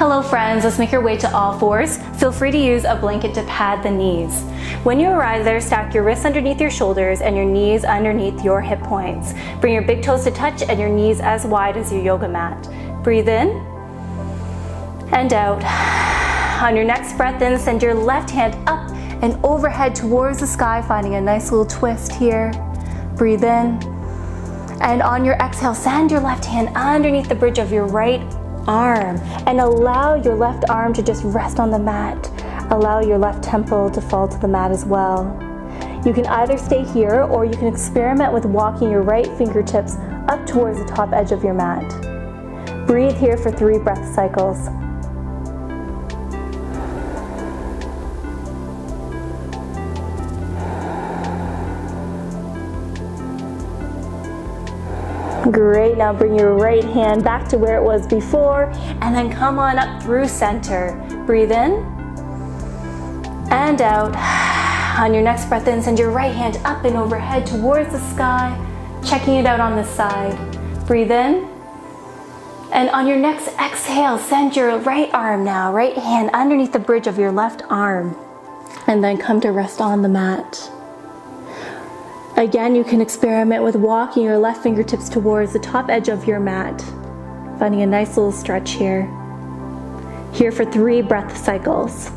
Hello friends, let's make our way to all fours. Feel free to use a blanket to pad the knees. When you arrive there, stack your wrists underneath your shoulders and your knees underneath your hip points. Bring your big toes to touch and your knees as wide as your yoga mat. Breathe in and out. On your next breath in, send your left hand up and overhead towards the sky, finding a nice little twist here. Breathe in. And on your exhale, send your left hand underneath the bridge of your right arm and allow your left arm to just rest on the mat. Allow your left temple to fall to the mat as well. You can either stay here or you can experiment with walking your right fingertips up towards the top edge of your mat. Breathe here for 3 breath cycles. Great, now bring your right hand back to where it was before and then come on up through center. Breathe in and out. On your next breath in, send your right hand up and overhead towards the sky, checking it out on this side. Breathe in. And on your next exhale, send your right arm now, right hand underneath the bridge of your left arm, and then come to rest on the mat. Again, you can experiment with walking your left fingertips towards the top edge of your mat, finding a nice little stretch here. Here for 3 breath cycles.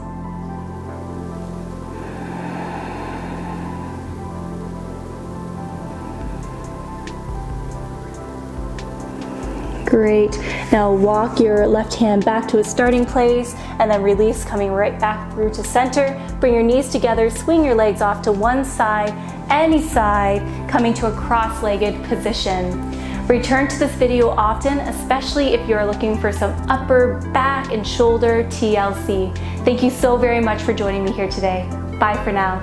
Great. Now walk your left hand back to its starting place and then release, coming right back through to center. Bring your knees together, swing your legs off to one side, any side, coming to a cross-legged position. Return to this video often, especially if you're looking for some upper back and shoulder TLC. Thank you so very much for joining me here today. Bye for now.